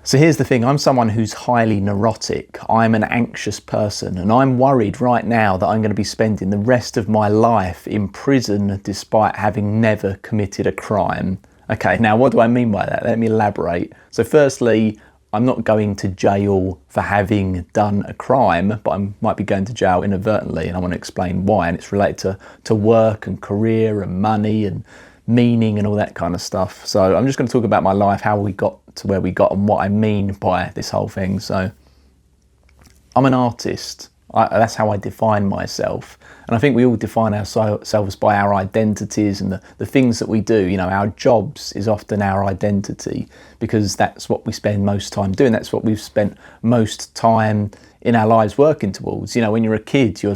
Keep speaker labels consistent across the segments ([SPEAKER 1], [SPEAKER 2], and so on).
[SPEAKER 1] So here's the thing, I'm someone who's highly neurotic. I'm an anxious person, and I'm worried right now that I'm going to be spending the rest of my life in prison despite having never committed a crime. Okay, now what do I mean by that? Let me elaborate. So firstly, I'm not going to jail for having done a crime, but I might be going to jail inadvertently, and I want to explain why. And it's related to work and career and money and meaning and all that kind of stuff. So I'm just going to talk about my life, how we got to where we got, and what I mean by this whole thing. So I'm an artist. That's how I define myself. And I think we all define ourselves by our identities and the things that we do. You know, our jobs is often our identity because that's what we spend most time doing. That's what we've spent most time in our lives working towards. You know, when you're a kid, you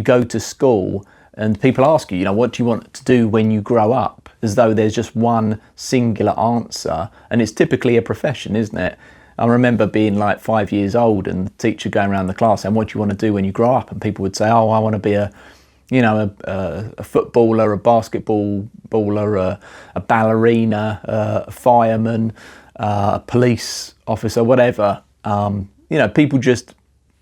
[SPEAKER 1] go to school and people ask you, what do you want to do when you grow up? As though there's just one singular answer. And it's typically a profession, isn't it? I remember being like 5 years old and the teacher going around the class saying, what do you want to do when you grow up? And people would say, oh, I want to be a footballer, a basketballer, a ballerina, a fireman, a police officer, whatever. People just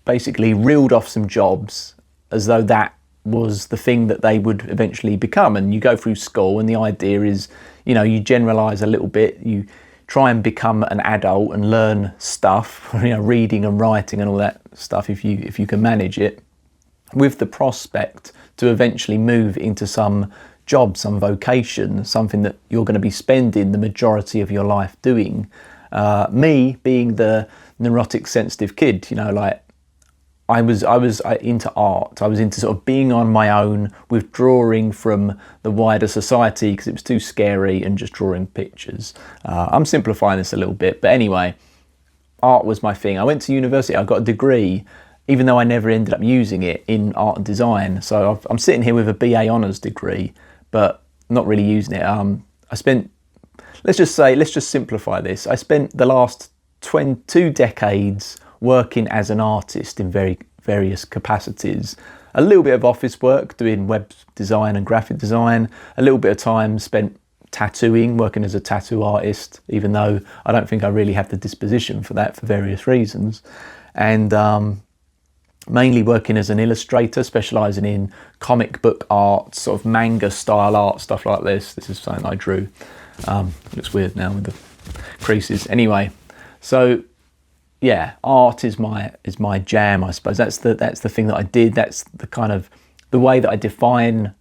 [SPEAKER 1] basically reeled off some jobs as though that was the thing that they would eventually become. And you go through school and the idea is, you generalize a little bit, you try and become an adult and learn stuff, reading and writing and all that stuff if you can manage it, with the prospect to eventually move into some job, some vocation, something that you're going to be spending the majority of your life doing. Me being the neurotic sensitive kid, I was into art. I was into sort of being on my own, withdrawing from the wider society because it was too scary and just drawing pictures. I'm simplifying this a little bit, but anyway, art was my thing. I went to university, I got a degree, even though I never ended up using it in art and design. So I'm sitting here with a BA honours degree, but not really using it. Let's just simplify this. I spent the last 2 decades working as an artist in various capacities. A little bit of office work, doing web design and graphic design. A little bit of time spent tattooing, working as a tattoo artist, even though I don't think I really have the disposition for that for various reasons. And mainly working as an illustrator, specialising in comic book art, sort of manga style art, stuff like this. This is something I drew. Looks weird now with the creases. Anyway, so yeah, art is my jam, I suppose. That's the thing that I did. That's the kind of the way that I define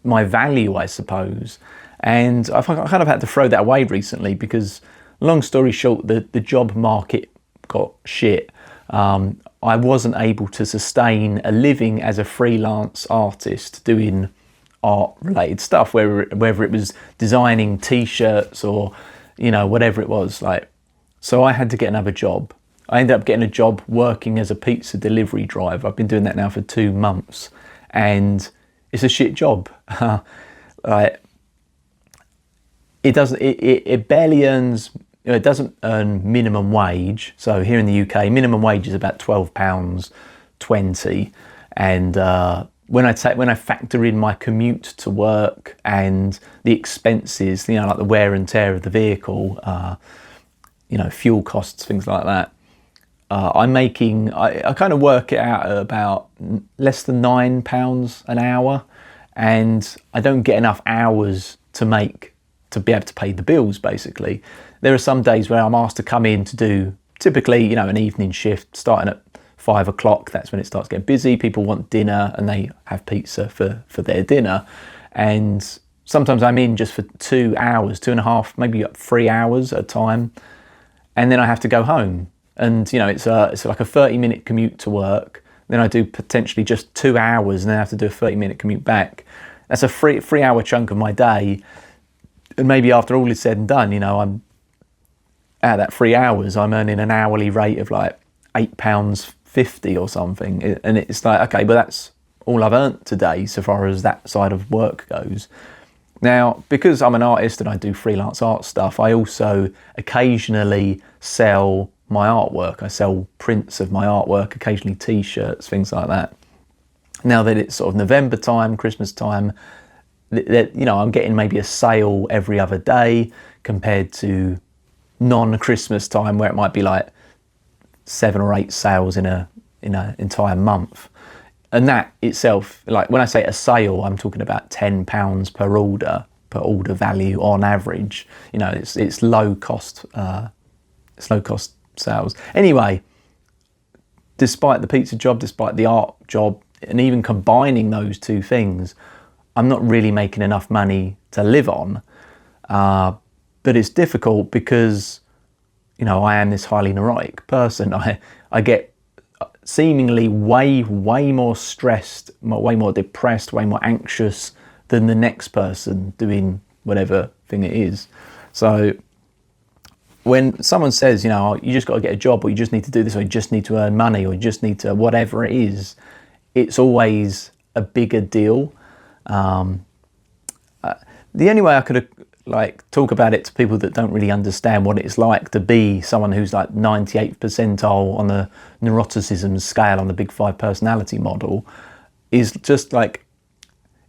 [SPEAKER 1] my value, I suppose. And I kind of had to throw that away recently because, long story short, the job market got shit. I wasn't able to sustain a living as a freelance artist doing art-related stuff, whether it was designing T-shirts or whatever it was. So I had to get another job. I ended up getting a job working as a pizza delivery driver. I've been doing that now for 2 months, and it's a shit job. It barely earns. It doesn't earn minimum wage. So here in the UK, minimum wage is about £12.20, and when I factor in my commute to work and the expenses, like the wear and tear of the vehicle, fuel costs, things like that. I kind of work it out at about less than £9 an hour, and I don't get enough hours to be able to pay the bills, basically. There are some days where I'm asked to come in to do typically, an evening shift starting at 5 o'clock. That's when it starts getting busy. People want dinner and they have pizza for their dinner. And sometimes I'm in just for 2 hours, 2.5, maybe 3 hours at a time. And then I have to go home. And it's like a 30-minute commute to work. Then I do potentially just 2 hours, and then I have to do a 30-minute commute back. That's a 3-hour chunk of my day. And maybe after all is said and done, I'm out of that 3 hours, I'm earning an hourly rate of like £8.50 or something. And it's like, okay, but that's all I've earned today so far as that side of work goes. Now, because I'm an artist and I do freelance art stuff, I also occasionally sell my artwork. I sell prints of my artwork, occasionally T-shirts, things like that. Now that it's sort of November time, Christmas time, I'm getting maybe a sale every other day compared to non-Christmas time where it might be like 7 or 8 sales in a entire month. And that itself, like when I say a sale, I'm talking about £10 per order value on average. You know, it's low cost sales. Anyway, despite the pizza job, despite the art job, and even combining those two things, I'm not really making enough money to live on. But it's difficult because, you know, I am this highly neurotic person. I get seemingly way more stressed, way more depressed, way more anxious than the next person doing whatever thing it is. So when someone says, you know, you just got to get a job, or you just need to do this, or you just need to earn money, or you just need to whatever it is, it's always a bigger deal. The only way I could talk about it to people that don't really understand what it's like to be someone who's like 98th percentile on the neuroticism scale on the Big Five personality model is just like,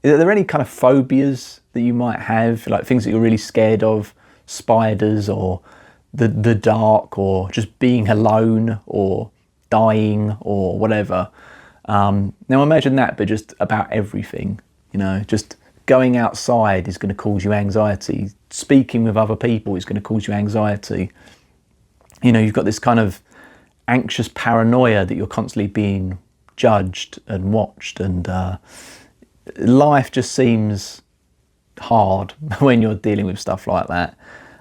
[SPEAKER 1] are there any kind of phobias that you might have, like things that you're really scared of, spiders or the dark, or just being alone or dying or whatever? Now imagine that, but just about everything, you know, just going outside is going to cause you anxiety. Speaking with other people is going to cause you anxiety. You know, you've got this kind of anxious paranoia that you're constantly being judged and watched, and life just seems hard when you're dealing with stuff like that.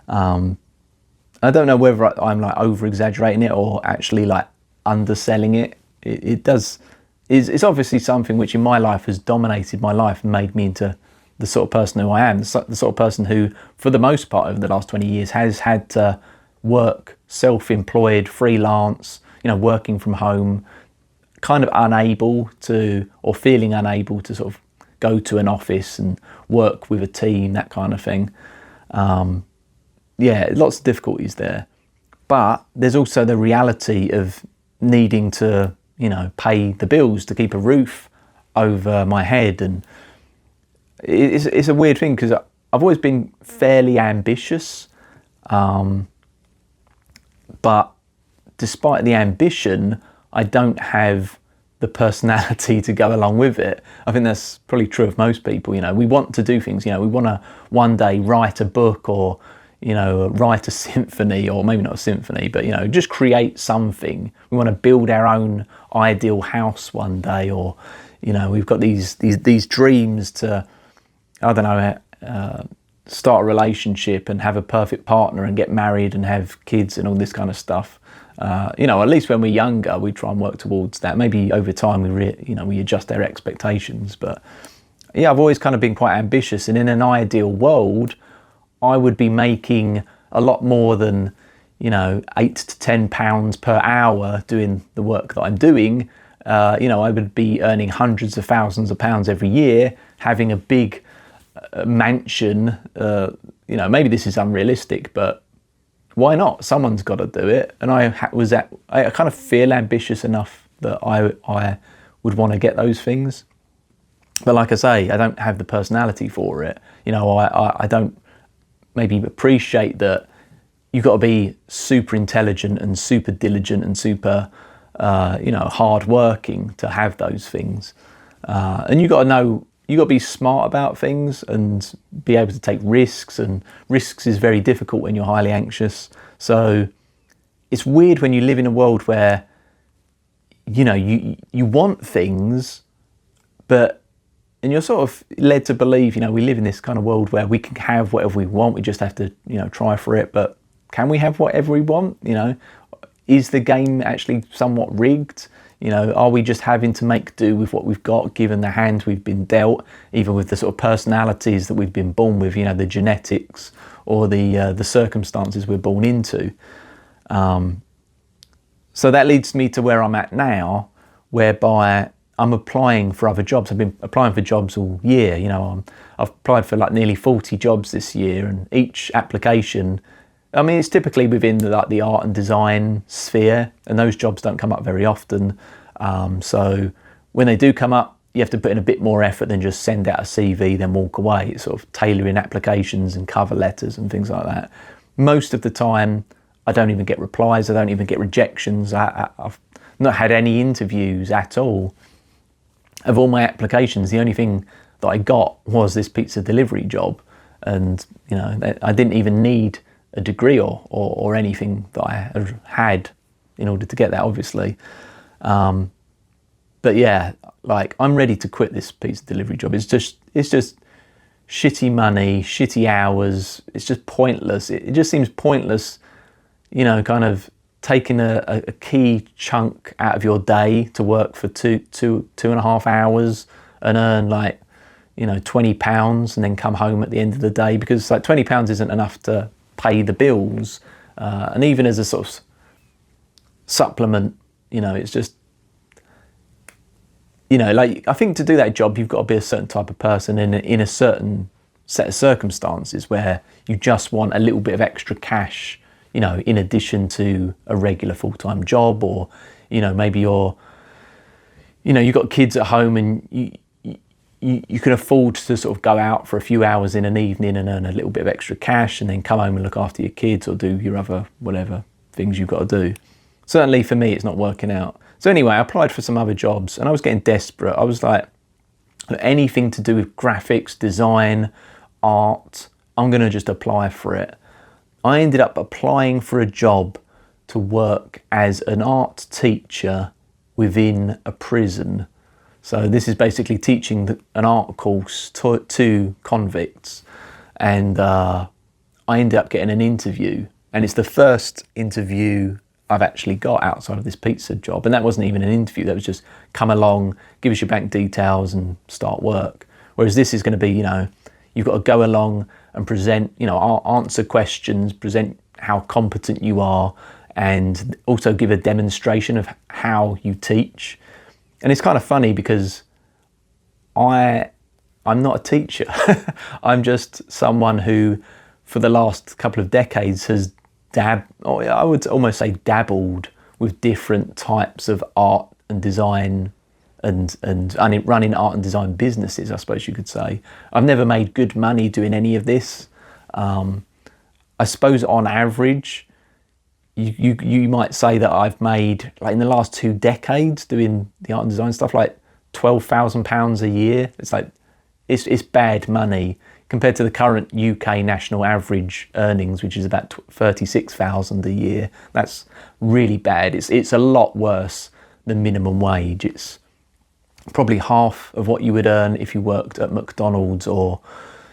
[SPEAKER 1] I don't know whether I'm like over exaggerating it or actually like underselling it. It's obviously something which in my life has dominated my life and made me into the sort of person who I am, the sort of person who, for the most part over the last 20 years, has had to work self-employed, freelance, you know, working from home, kind of unable to, or feeling unable to sort of go to an office and work with a team, that kind of thing. Yeah, lots of difficulties there. But there's also the reality of needing to, you know, pay the bills, to keep a roof over my head. And it's a weird thing because I've always been fairly ambitious, but despite the ambition, I don't have the personality to go along with it. I think that's probably true of most people. You know, we want to do things, you know, we want to one day write a book, or, you know, write a symphony, or maybe not a symphony, but, you know, just create something. We want to build our own ideal house one day, or, you know, we've got these dreams to, I don't know, start a relationship and have a perfect partner and get married and have kids and all this kind of stuff. You know, at least when we're younger, we try and work towards that. Maybe over time we adjust our expectations. But yeah, I've always kind of been quite ambitious, and in an ideal world, I would be making a lot more than, you know, £8 to £10 per hour doing the work that I'm doing. You know, I would be earning hundreds of thousands of pounds every year, having a big mansion. You know, maybe this is unrealistic, but why not? Someone's got to do it. And I kind of feel ambitious enough that I would want to get those things. But like I say, I don't have the personality for it. You know, I don't maybe appreciate that you've got to be super intelligent and super diligent and super, you know, hard working to have those things. And you got to know, you got to be smart about things and be able to take risks, and risks is very difficult when you're highly anxious. So it's weird when you live in a world where, you know, you want things, and you're sort of led to believe, you know, we live in this kind of world where we can have whatever we want. We just have to, you know, try for it. But can we have whatever we want? You know, is the game actually somewhat rigged? You know, are we just having to make do with what we've got, given the hand we've been dealt, even with the sort of personalities that we've been born with, you know, the genetics or the circumstances we're born into? So that leads me to where I'm at now, whereby I'm applying for other jobs. I've been applying for jobs all year. You know, I've applied for like nearly 40 jobs this year, and each application, I mean, it's typically within the art and design sphere, and those jobs don't come up very often. So when they do come up, you have to put in a bit more effort than just send out a CV, then walk away. It's sort of tailoring applications and cover letters and things like that. Most of the time, I don't even get replies. I don't even get rejections. I've not had any interviews at all. Of all my applications, the only thing that I got was this pizza delivery job. And, you know, I didn't even need a degree or anything that I had in order to get that, obviously. But yeah, like, I'm ready to quit this pizza delivery job. It's just shitty money, shitty hours. It's just pointless. It just seems pointless, you know, kind of taking a key chunk out of your day to work for two and a half hours and earn, like, you know, £20 and then come home at the end of the day, because like £20 isn't enough to pay the bills. And even as a sort of supplement, you know, it's just, you know, like, I think to do that job, you've got to be a certain type of person in a certain set of circumstances where you just want a little bit of extra cash, you know, in addition to a regular full-time job, or, you know, maybe you've got kids at home and you can afford to sort of go out for a few hours in an evening and earn a little bit of extra cash and then come home and look after your kids or do your other whatever things you've got to do. Certainly for me, it's not working out. So anyway, I applied for some other jobs and I was getting desperate. I was like, anything to do with graphics, design, art, I'm going to just apply for it. I ended up applying for a job to work as an art teacher within a prison. So this is basically teaching an art course to convicts. And I ended up getting an interview. And it's the first interview I've actually got outside of this pizza job. And that wasn't even an interview. That was just come along, give us your bank details and start work. Whereas this is going to be, you know, you've got to go along and present, you know, answer questions, present how competent you are, and also give a demonstration of how you teach. And it's kind of funny because I'm not a teacher. I'm just someone who, for the last couple of decades, has I would almost say dabbled with different types of art and design and running art and design businesses, I suppose you could say. I've never made good money doing any of this. I suppose on average, you might say that I've made, like, in the last 2 decades doing the art and design stuff, like £12,000 a year. It's like, it's bad money compared to the current UK national average earnings, which is about 36,000 a year. That's really bad. It's a lot worse than minimum wage. It's probably half of what you would earn if you worked at McDonald's or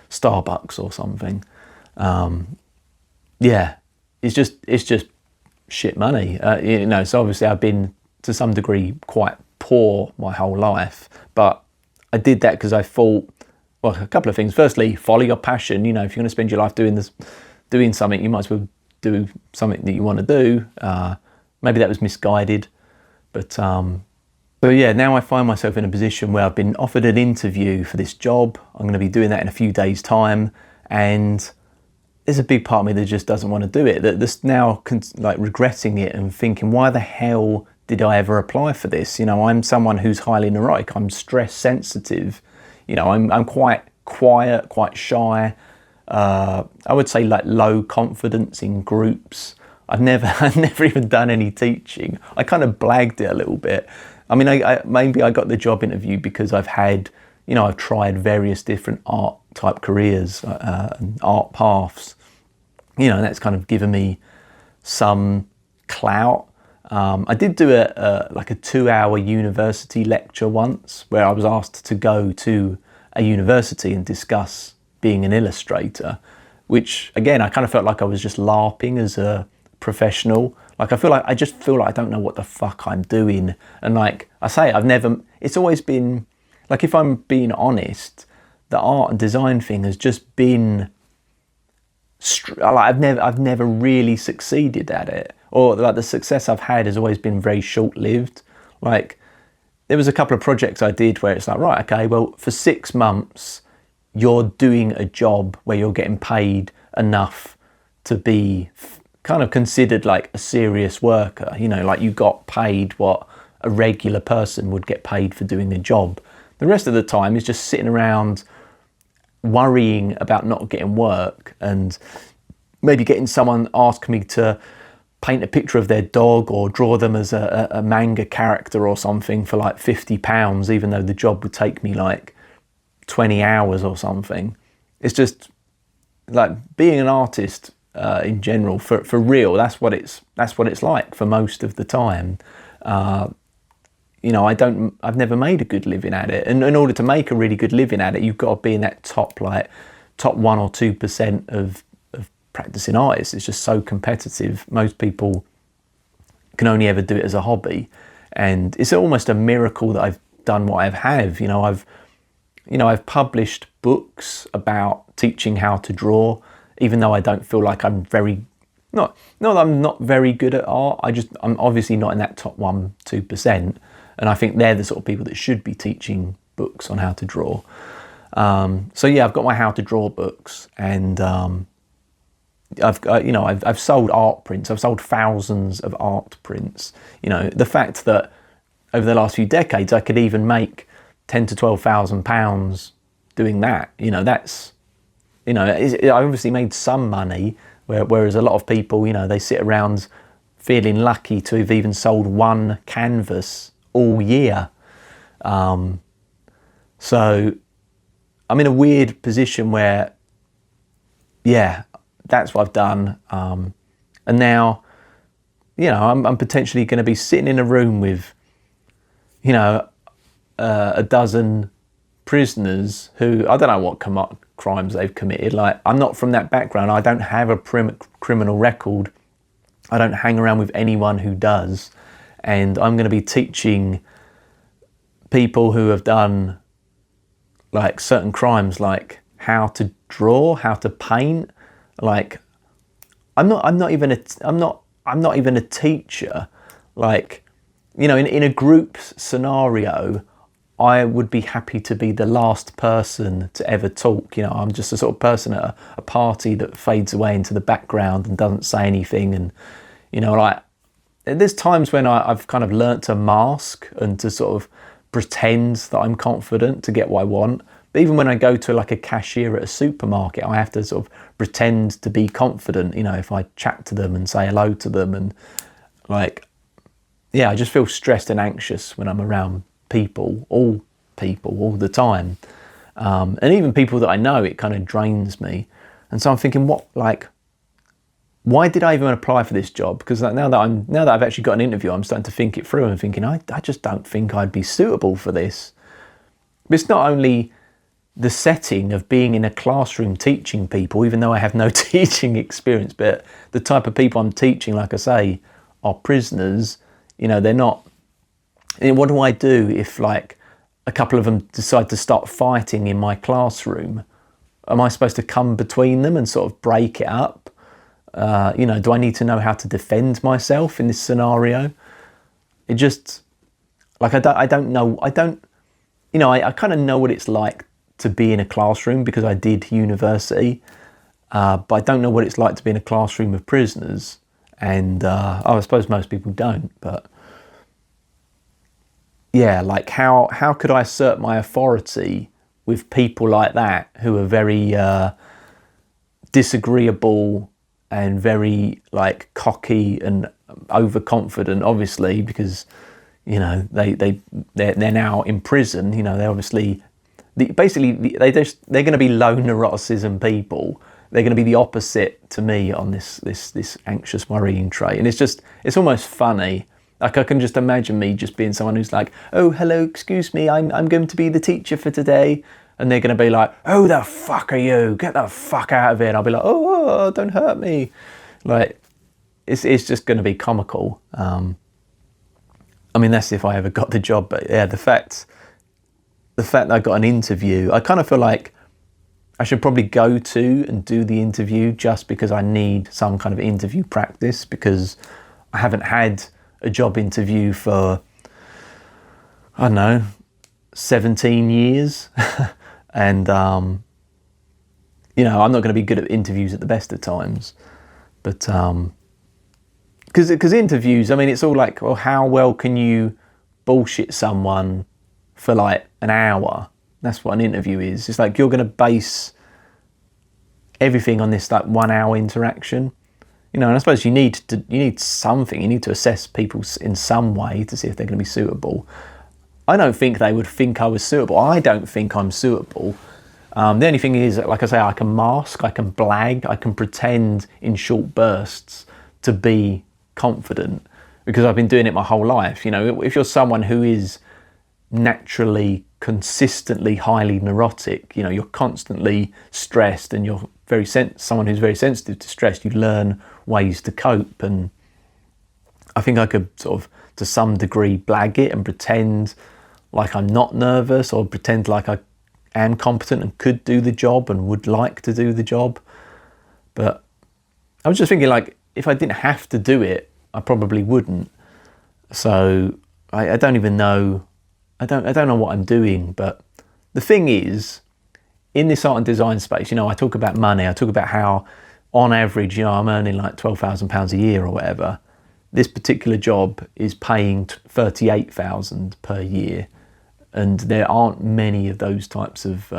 [SPEAKER 1] Starbucks or something. Yeah, it's just shit money. You know, so obviously I've been to some degree quite poor my whole life, but I did that because I thought, well, a couple of things. Firstly, follow your passion. You know, if you're going to spend your life doing something, you might as well do something that you want to do. Maybe that was misguided, but yeah, now I find myself in a position where I've been offered an interview for this job. I'm going to be doing that in a few days' time, and there's a big part of me that just doesn't want to do it. That's now like regretting it and thinking, why the hell did I ever apply for this? You know, I'm someone who's highly neurotic. I'm stress sensitive. You know, I'm quite quiet, quite shy. I would say like low confidence in groups. I've never even done any teaching. I kind of blagged it a little bit. I mean, maybe I got the job interview because I've tried various different art type careers and art paths. You know, and that's kind of given me some clout. I did do a 2-hour university lecture once where I was asked to go to a university and discuss being an illustrator, which again, I kind of felt like I was just LARPing as a professional. Like, I just feel like I don't know what the fuck I'm doing. And like I say, it's always been, like, if I'm being honest, the art and design thing has just been, like, I've never really succeeded at it. Or like the success I've had has always been very short-lived. Like, there was a couple of projects I did where it's like, right, okay, well, for 6 months, you're doing a job where you're getting paid enough to be kind of considered like a serious worker. You know, like you got paid what a regular person would get paid for doing a job. The rest of the time is just sitting around worrying about not getting work and maybe getting someone ask me to paint a picture of their dog or draw them as a manga character or something for like £50, even though the job would take me like 20 hours or something. It's just like being an artist in general, for real, that's what it's like for most of the time. You know, I've never made a good living at it, and in order to make a really good living at it, you've got to be in that top 1 or 2% of practicing artists. It's just so competitive. Most people can only ever do it as a hobby, and it's almost a miracle that I've done what I have. You know, I've published books about teaching how to draw, even though I don't feel like I'm not that I'm not very good at art. I'm obviously not in that top 1-2%, and I think they're the sort of people that should be teaching books on how to draw. So yeah, I've got my how to draw books, and I've sold art prints. I've sold thousands of art prints. You know, the fact that over the last few decades I could even make £10,000 to £12,000 doing that. You know, that's, you know, I obviously made some money, whereas a lot of people, you know, they sit around feeling lucky to have even sold one canvas all year. So I'm in a weird position where, yeah, that's what I've done. And now, you know, I'm potentially going to be sitting in a room with, you know, a dozen prisoners who, I don't know what crimes they've committed. Like, I'm not from that background. I don't have a criminal record. I don't hang around with anyone who does. And I'm going to be teaching people who have done like certain crimes, like how to draw, how to paint. Like, I'm not even a teacher. Like, you know, in a group scenario, I would be happy to be the last person to ever talk. You know, I'm just a sort of person at a party that fades away into the background and doesn't say anything. And, you know, like, there's times when I've kind of learnt to mask and to sort of pretend that I'm confident to get what I want. But even when I go to like a cashier at a supermarket, I have to sort of pretend to be confident, you know, if I chat to them and say hello to them. And like, yeah, I just feel stressed and anxious when I'm around people all the time. And even people that I know, it kind of drains me. And so I'm thinking, why did I even apply for this job? Because now that I've actually got an interview, I'm starting to think it through and thinking, I just don't think I'd be suitable for this. But it's not only the setting of being in a classroom teaching people, even though I have no teaching experience, but the type of people I'm teaching, like I say, are prisoners. You know, they're not. And what do I do if like a couple of them decide to start fighting in my classroom? Am I supposed to come between them and sort of break it up? You know, do I need to know how to defend myself in this scenario? It just, like, I don't know. You know, I kind of know what it's like to be in a classroom because I did university, but I don't know what it's like to be in a classroom of prisoners. And I suppose most people don't, but yeah, like how could I assert my authority with people like that who are very disagreeable and very like cocky and overconfident, obviously, because, you know, they're now in prison. You know, they're obviously they're going to be low neuroticism people. They're going to be the opposite to me on this anxious worrying trait. And it's almost funny. Like, I can just imagine me just being someone who's like, oh, hello, excuse me, I'm going to be the teacher for today. And they're going to be like, who the fuck are you? Get the fuck out of here. And I'll be like, oh, don't hurt me. Like, it's just going to be comical. I mean, that's if I ever got the job. But yeah, the fact that I got an interview, I kind of feel like I should probably go to and do the interview just because I need some kind of interview practice, because I haven't had a job interview for, I don't know, 17 years. And, you know, I'm not going to be good at interviews at the best of times. But, because interviews, I mean, it's all like, well, how well can you bullshit someone for like an hour? That's what an interview is. It's like you're going to base everything on this like 1 hour interaction. You know, and I suppose you need something. You need to assess people in some way to see if they're going to be suitable. I don't think they would think I was suitable. I don't think I'm suitable. The only thing is, like I say, I can mask, I can blag, I can pretend in short bursts to be confident because I've been doing it my whole life. You know, if you're someone who is naturally, consistently highly neurotic, you know, you're constantly stressed and you're someone who's very sensitive to stress, you learn ways to cope. And I think I could sort of, to some degree, blag it and pretend like I'm not nervous, or pretend like I am competent and could do the job and would like to do the job. But I was just thinking, like, if I didn't have to do it, I probably wouldn't. So I don't even know. I don't know what I'm doing. But the thing is, in this art and design space, you know, I talk about money. I talk about how, on average, you know, I'm earning like £12,000 a year or whatever. This particular job is paying $38,000 per year. And there aren't many of those types of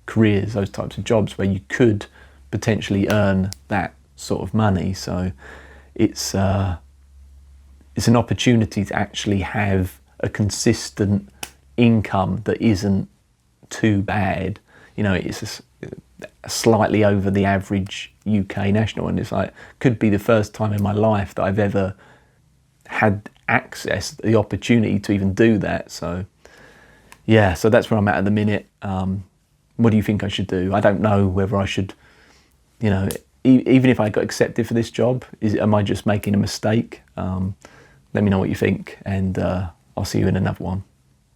[SPEAKER 1] careers, those types of jobs where you could potentially earn that sort of money. So it's an opportunity to actually have a consistent income that isn't too bad. You know, it's slightly over the average UK national, and it's like, could be the first time in my life that I've ever had access, the opportunity to even do that. So yeah, so that's where I'm at the minute. What do you think I should do? I don't know whether I should, you know, even if I got accepted for this job, am I just making a mistake? Let me know what you think, and I'll see you in another one.